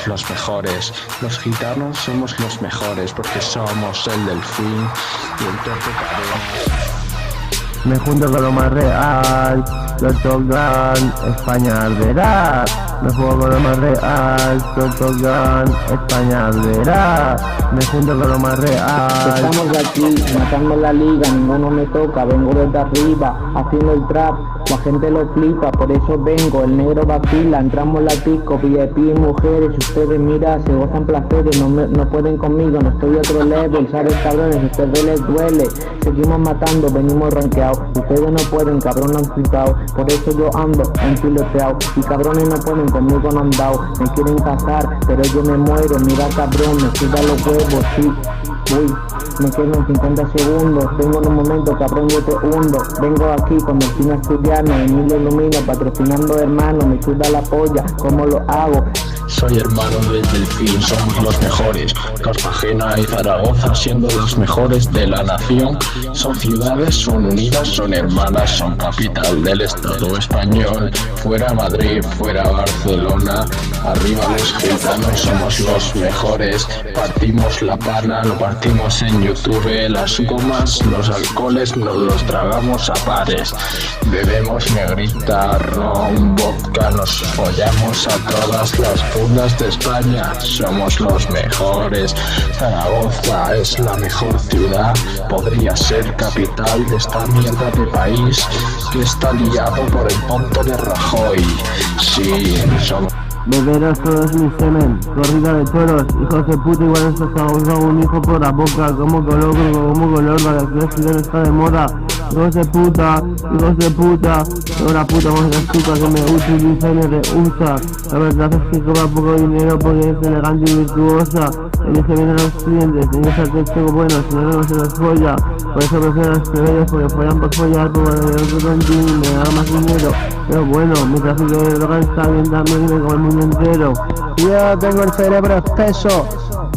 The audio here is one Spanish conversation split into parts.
Los mejores, los gitanos somos los mejores porque somos el delfín y el torpe cadena. Me junto con lo más real, Tortogan, España arderá. Me juego con lo más real, Tortogan, España arderá. Me junto con lo más real. Estamos de aquí, matando la liga, ninguno me toca, vengo desde arriba, haciendo el trap, la gente lo flipa, por eso vengo, el negro vacila, entramos la disco, VIP mujeres, ustedes mira, se gozan placeres, no pueden conmigo, no estoy a otro level, sabes cabrones, a ustedes les duele, seguimos matando, venimos rankeados, ustedes no pueden, cabrón, no han flipado, por eso yo ando en piloteado, y cabrones no pueden, conmigo no han dado, me quieren cazar, pero yo me muero, mira cabrón, me suda los huevos, sí, uy, me quedan 50 segundos, vengo en un momento, cabrón, yo te hundo, vengo aquí con el cine asturiano, Emilio Ilumina, patrocinando hermano, me suda la polla, ¿cómo lo hago? Soy hermano del delfín, somos los mejores. Cartagena y Zaragoza siendo los mejores de la nación. Son ciudades, son unidas, son hermanas, son capital del Estado español. Fuera Madrid, fuera Barcelona, arriba los gitanos, somos los mejores. Partimos la pana, lo partimos en YouTube, las gomas, los alcoholes nos los tragamos a pares. Bebemos negrita, ron, vodka, nos follamos a todas las fundas de España, somos los mejores. Zaragoza es la mejor ciudad, podría ser capital de esta mierda de país que está liado por el ponto de Rajoy. Sí, somos... Beberos todos mi semen, corrida de toros, hijos de puta, igual estos hago un hijo por la boca, como color, la creación está de moda, hijos de puta, toda la puta más astuta que me utiliza y me rehúsa, la verdad es que cobra poco dinero porque es elegante y virtuosa, en ese vienen los clientes, en esa que tengo bueno, si no se los folla, por eso prefiero los plebeyos porque follan por follar, porque el otro cantín y me da más dinero, pero bueno, mi tráfico de drogas está bien también y me como el mundo entero. Yo tengo el cerebro espeso,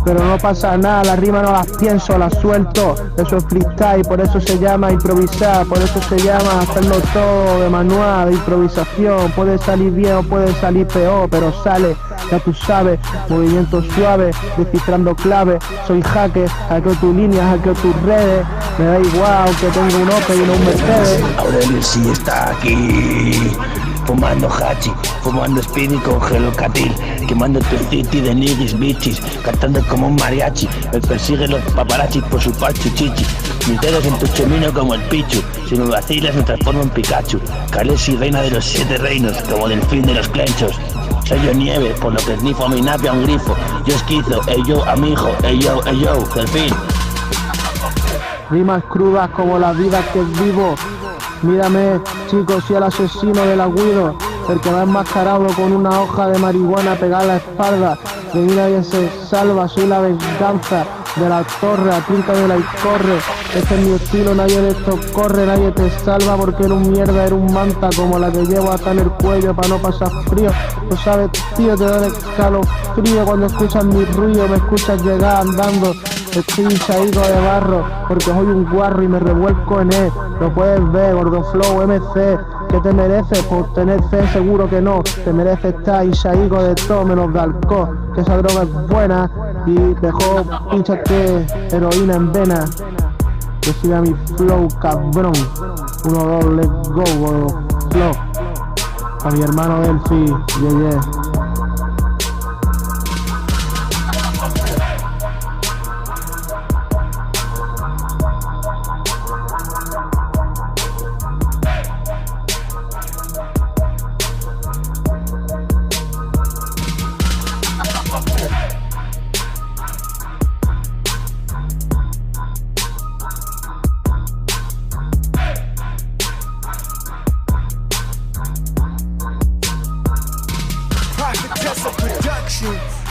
pero no pasa nada, las rimas no las pienso, las suelto, eso es freestyle, por eso se llama improvisar, por eso se llama hacerlo todo de manual, de improvisación, puede salir bien o puede salir peor, pero sale, ya tú sabes, movimiento suave, descifrando clave, soy hacker, hackeo tus líneas, hackeo tus redes, me da igual aunque tengo un Opel y no un Mercedes. Aurelio sí está aquí, fumando hachi, fumando speedy con gelocatil, quemando tu city de niggas bichis, cantando como un mariachi, me persiguen los paparachis por su parchi chichi, mis dedos en tu chemino como el Pichu, si me vacilas me transformo en Pikachu, Khaleesi reina de los 7 reinos, como delfín de los clenchos, soy yo nieve, por lo que snifo a mi napia a un grifo, yo esquizo, yo a mi hijo, yo, delfín. Rimas crudas como la vida que vivo. Mírame, chicos, soy el asesino del agüido, el que va enmascarado con una hoja de marihuana pegada a la espalda. De mí nadie se salva, soy la venganza de la torre, aplícamela y corre. Este es mi estilo, nadie de esto corre, nadie te salva porque eres un mierda, eres un manta como la que llevo hasta en el cuello para no pasar frío. Tú sabes, tío, te da escalofrío cuando escuchas mi ruido, me escuchas llegar andando. Estoy hinchadico de barro porque soy un guarro y me revuelco en él. Lo puedes ver, Gordo Flow, MC. ¿Qué te mereces por tener fe? Seguro que no. Te mereces estar hinchadico de todo menos de alcohol. Que esa droga es buena y mejor pinchate heroína en vena. Que siga mi flow, cabrón. 1, 2, let's go, Gordo Flow. A mi hermano Delphi, yeah. Production.